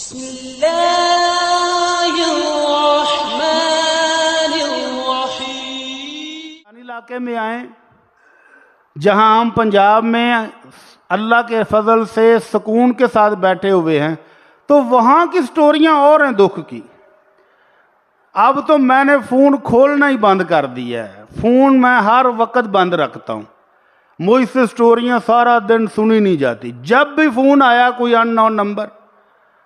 بسم اللہ الرحمن الرحیم۔ علاقے میں آئیں جہاں ہم پنجاب میں اللہ کے فضل سے سکون کے ساتھ بیٹھے ہوئے ہیں، تو وہاں کی سٹوریاں اور ہیں دکھ کی۔ اب تو میں نے فون کھولنا ہی بند کر دیا ہے، فون میں ہر وقت بند رکھتا ہوں، مجھ سے سٹوریاں سارا دن سنی نہیں جاتی۔ جب بھی فون آیا کوئی ان نون نمبر،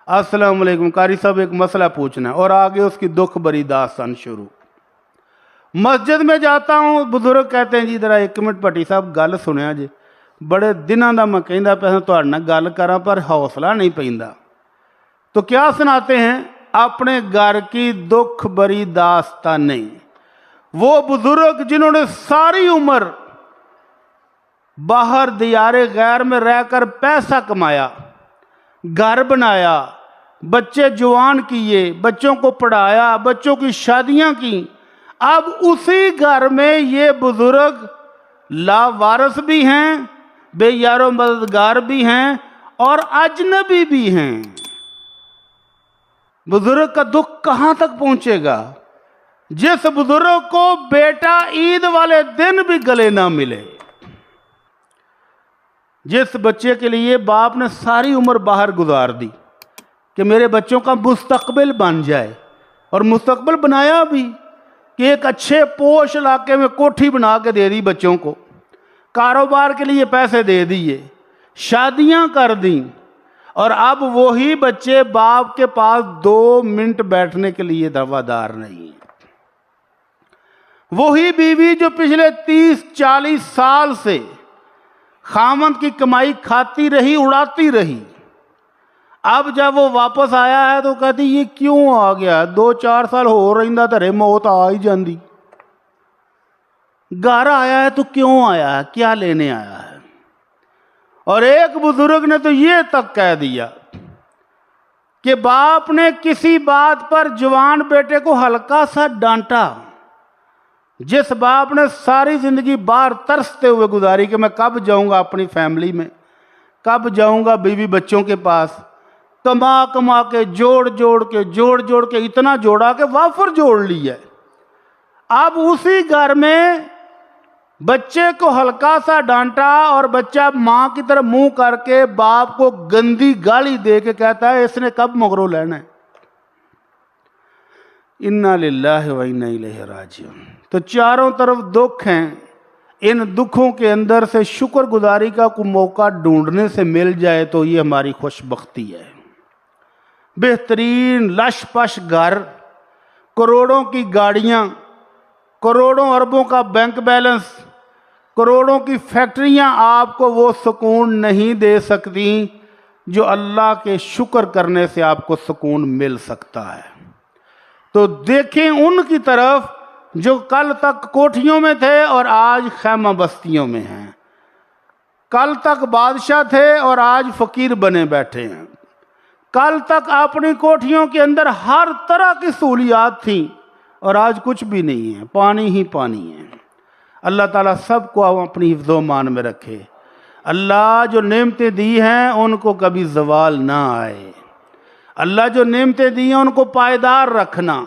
السلام علیکم قاری صاحب ایک مسئلہ پوچھنا ہے، اور آگے اس کی دکھ بری داستان شروع۔ مسجد میں جاتا ہوں، بزرگ کہتے ہیں جی ذرا ایک منٹ پٹی صاحب گل سنیا جی، بڑے دنوں دا میں کہندا پیا تہاڈے نال گل کراں پر حوصلہ نہیں پیندا۔ تو کیا سناتے ہیں؟ اپنے گھر کی دکھ بری داستانیں۔ وہ بزرگ جنہوں نے ساری عمر باہر دیار غیر میں رہ کر پیسہ کمایا، گھر بنایا، بچے جوان کیے، بچوں کو پڑھایا، بچوں کی شادیاں کی، اب اسی گھر میں یہ بزرگ لاوارث بھی ہیں، بے یار و مددگار بھی ہیں، اور اجنبی بھی ہیں۔ بزرگ کا دکھ کہاں تک پہنچے گا؟ جس بزرگ کو بیٹا عید والے دن بھی گلے نہ ملے، جس بچے کے لیے باپ نے ساری عمر باہر گزار دی کہ میرے بچوں کا مستقبل بن جائے، اور مستقبل بنایا بھی کہ ایک اچھے پوش علاقے میں کوٹھی بنا کے دے دی بچوں کو، کاروبار کے لیے پیسے دے دیے، شادیاں کر دیں، اور اب وہی بچے باپ کے پاس 2 منٹ بیٹھنے کے لیے روادار نہیں۔ وہی بیوی جو پچھلے 30-40 سال سے خامند کی کمائی کھاتی رہی، اڑاتی رہی، اب جب وہ واپس آیا ہے تو کہتی یہ کیوں آ گیا؟ 2-4 سال ہو رہا تھے موت آ ہی جاندی، گھر آیا ہے تو کیوں آیا ہے؟ کیا لینے آیا ہے؟ اور ایک بزرگ نے تو یہ تک کہہ دیا کہ باپ نے کسی بات پر جوان بیٹے کو ہلکا سا ڈانٹا، جس باپ نے ساری زندگی باہر ترستے ہوئے گزاری کہ میں کب جاؤں گا اپنی فیملی میں، کب جاؤں گا بیوی بچوں کے پاس، کما کما کے جوڑ جوڑ کے اتنا جوڑا کہ وافر جوڑ لی ہے، اب اسی گھر میں بچے کو ہلکا سا ڈانٹا، اور بچہ ماں کی طرف منہ کر کے باپ کو گندی گالی دے کے کہتا ہے اس نے کب مغرو لینا ہے۔ انا للہ و انا الیہ راجعون۔ تو چاروں طرف دکھ ہیں، ان دکھوں کے اندر سے شکر گزاری کا کوئی موقع ڈھونڈنے سے مل جائے تو یہ ہماری خوش بختی ہے۔ بہترین لش پش گھر، کروڑوں کی گاڑیاں، کروڑوں اربوں کا بینک بیلنس، کروڑوں کی فیکٹریاں آپ کو وہ سکون نہیں دے سکتی جو اللہ کے شکر کرنے سے آپ کو سکون مل سکتا ہے۔ تو دیکھیں ان کی طرف جو کل تک کوٹھیوں میں تھے اور آج خیمہ بستیوں میں ہیں، کل تک بادشاہ تھے اور آج فقیر بنے بیٹھے ہیں، کل تک اپنی کوٹھیوں کے اندر ہر طرح کی سہولیات تھیں اور آج کچھ بھی نہیں ہے، پانی ہی پانی ہے۔ اللہ تعالیٰ سب کو اپنی حفظ و امان میں رکھے۔ اللہ جو نعمتیں دی ہیں ان کو کبھی زوال نہ آئے، اللہ جو نعمتیں دی ہیں ان کو پائیدار رکھنا،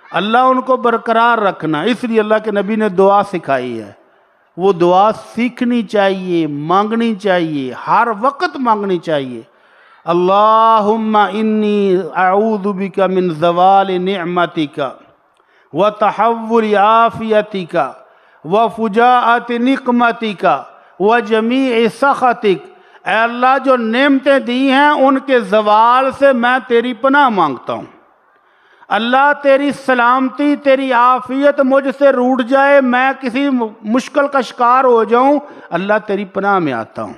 اللہ ان کو برقرار رکھنا۔ اس لیے اللہ کے نبی نے دعا سکھائی ہے، وہ دعا سیکھنی چاہیے، مانگنی چاہیے، ہر وقت مانگنی چاہیے۔ اللہم انی اعوذ بک من زوال نعمتک وتحول عافیتک وفجاءت نقمتک وجمیع سخطک۔ اے اللہ جو نعمتیں دی ہیں ان کے زوال سے میں تیری پناہ مانگتا ہوں۔ اللہ تیری سلامتی، تیری عافیت مجھ سے روٹ جائے، میں کسی مشکل کا شکار ہو جاؤں، اللہ تیری پناہ میں آتا ہوں۔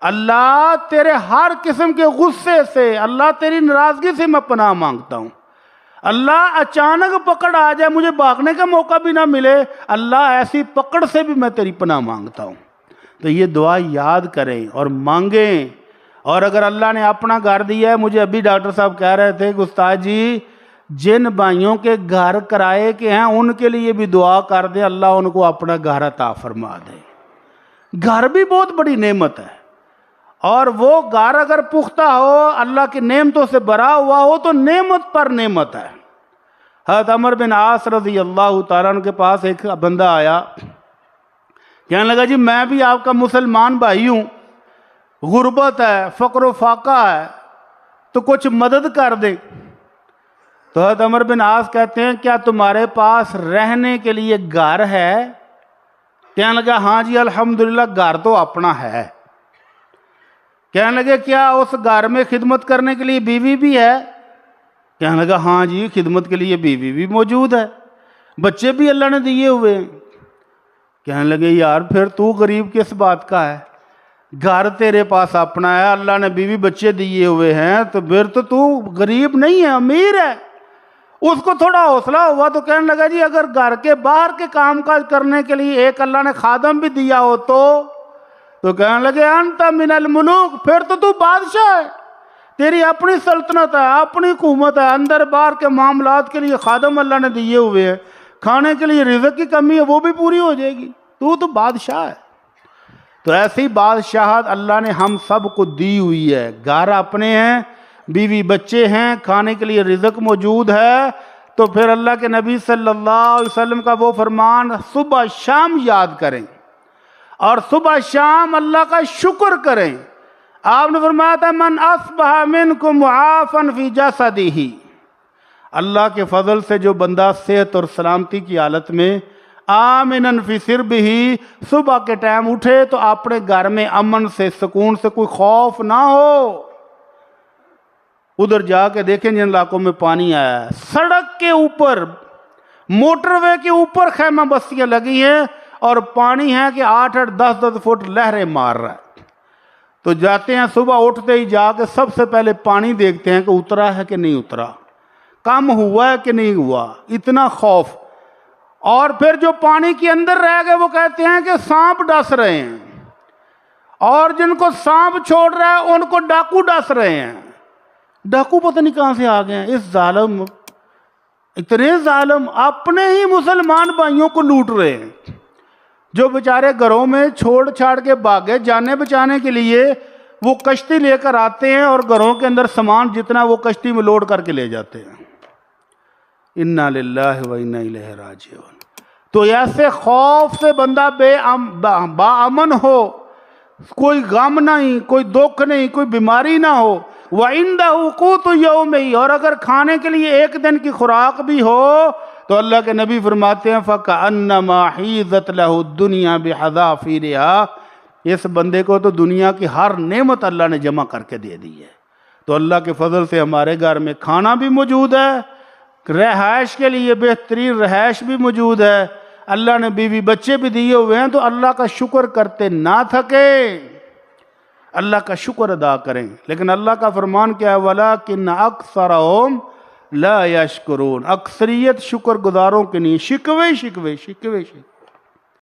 اللہ تیرے ہر قسم کے غصے سے، اللہ تیری ناراضگی سے میں پناہ مانگتا ہوں۔ اللہ اچانک پکڑ آ جائے، مجھے بھاگنے کا موقع بھی نہ ملے، اللہ ایسی پکڑ سے بھی میں تیری پناہ مانگتا ہوں۔ تو یہ دعا یاد کریں اور مانگیں۔ اور اگر اللہ نے اپنا گھر دیا ہے، مجھے ابھی ڈاکٹر صاحب کہہ رہے تھے کہ استاد جی جن بھائیوں کے گھر کرائے کے ہیں ان کے لیے بھی دعا کر دیں اللہ ان کو اپنا گھر عطا فرما دے۔ گھر بھی بہت بڑی نعمت ہے، اور وہ گھر اگر پختہ ہو، اللہ کی نعمتوں سے بھرا ہوا ہو، تو نعمت پر نعمت ہے۔ حضرت عمر بن عاص رضی اللہ تعالیٰ عنہ کے پاس ایک بندہ آیا، کہنے لگا جی میں بھی آپ کا مسلمان بھائی ہوں، غربت ہے، فقر و فاقہ ہے، تو کچھ مدد کر دیں۔ تو حضرت عمر بن عاص کہتے ہیں کیا تمہارے پاس رہنے کے لیے گھر ہے؟ کہنے لگا ہاں جی الحمدللہ گھر تو اپنا ہے۔ کہنے لگے کیا اس گھر میں خدمت کرنے کے لیے بیوی بھی ہے؟ کہنے لگا ہاں جی خدمت کے لیے بیوی بھی موجود ہے، بچے بھی اللہ نے دیے ہوئے ہیں۔ کہنے لگے یار پھر تو غریب کس بات کا ہے؟ گھر تیرے پاس اپنا ہے، اللہ نے بیوی بچے دیے ہوئے ہیں، تو پھر تو غریب نہیں ہے، امیر ہے۔ اس کو تھوڑا حوصلہ ہوا تو کہنے لگا جی اگر گھر کے باہر کے کام کاج کرنے کے لیے ایک اللہ نے خادم بھی دیا ہو تو کہنے لگے انت من الملوک، پھر تو بادشاہ ہے، تیری اپنی سلطنت ہے، اپنی حکومت ہے، اندر باہر کے معاملات کے لیے خادم اللہ نے دیے ہوئے ہیں، کھانے کے لیے رزق کی کمی ہے وہ بھی پوری ہو جائے گی، تو بادشاہ ہے۔ تو ایسی بادشاہت اللہ نے ہم سب کو دی ہوئی ہے، گھر اپنے ہیں، بیوی بچے ہیں، کھانے کے لیے رزق موجود ہے۔ تو پھر اللہ کے نبی صلی اللہ علیہ وسلم کا وہ فرمان صبح شام یاد کریں اور صبح شام اللہ کا شکر کریں۔ آپ نے فرمایا تھا من اصبح منکم معافا فی جسدہ، اللہ کے فضل سے جو بندہ صحت اور سلامتی کی حالت میں آمنن فی سربہ، صبح کے ٹائم اٹھے تو اپنے گھر میں امن سے سکون سے کوئی خوف نہ ہو۔ ادھر جا کے دیکھیں جن علاقوں میں پانی آیا ہے، سڑک کے اوپر موٹر وے کے اوپر خیمہ بستیاں لگی ہیں اور پانی ہے کہ 8-8 10-10 فٹ لہریں مار رہا ہے، تو جاتے ہیں صبح اٹھتے ہی جا کے سب سے پہلے پانی دیکھتے ہیں کہ اترا ہے کہ نہیں اترا، کم ہوا ہے کہ نہیں ہوا، اتنا خوف۔ اور پھر جو پانی کے اندر رہ گئے وہ کہتے ہیں کہ سانپ ڈس رہے ہیں، اور جن کو سانپ چھوڑ رہا ہے ان کو ڈاکو ڈس رہے ہیں۔ ڈاکو پتہ نہیں کہاں سے آ گئے ہیں، اس ظالم، اتنے ظالم اپنے ہی مسلمان بھائیوں کو لوٹ رہے ہیں، جو بیچارے گھروں میں چھوڑ چھاڑ کے بھاگے جانے بچانے کے لیے، وہ کشتی لے کر آتے ہیں اور گھروں کے اندر سامان جتنا وہ کشتی میں لوڈ کر کے لے جاتے ہیں۔ انا للہ و انا الیہ راجعون۔ تو ایسے خوف سے بندہ با امن ہو، کوئی غم نہیں، کوئی دکھ نہیں، کوئی بیماری نہ ہو، وَعِندَهُ قُوتُ يَوْمِهِ، اور اگر کھانے کے لیے ایک دن کی خوراک بھی ہو تو اللہ کے نبی فرماتے ہیں فَكَأَنَّمَا حِيزَتْ لَهُ الدُّنْيَا بِحَذَافِيرِهَا، اس بندے کو تو دنیا کی ہر نعمت اللہ نے جمع کر کے دے دی ہے۔ تو اللہ کے فضل سے ہمارے گھر میں کھانا بھی موجود ہے، رہائش کے لیے بہترین رہائش بھی موجود ہے، اللہ نے بیوی بچے بھی دیے ہوئے ہیں، تو اللہ کا شکر کرتے نہ تھکیں، اللہ کا شکر ادا کریں۔ لیکن اللہ کا فرمان کیا ہے وَلَٰكِنَّ أَكْثَرَهُمْ لَا يَشْكُرُونَ، اکثریت شکر گزاروں کے نہیں، شکوے شکوے شکوے شکوے۔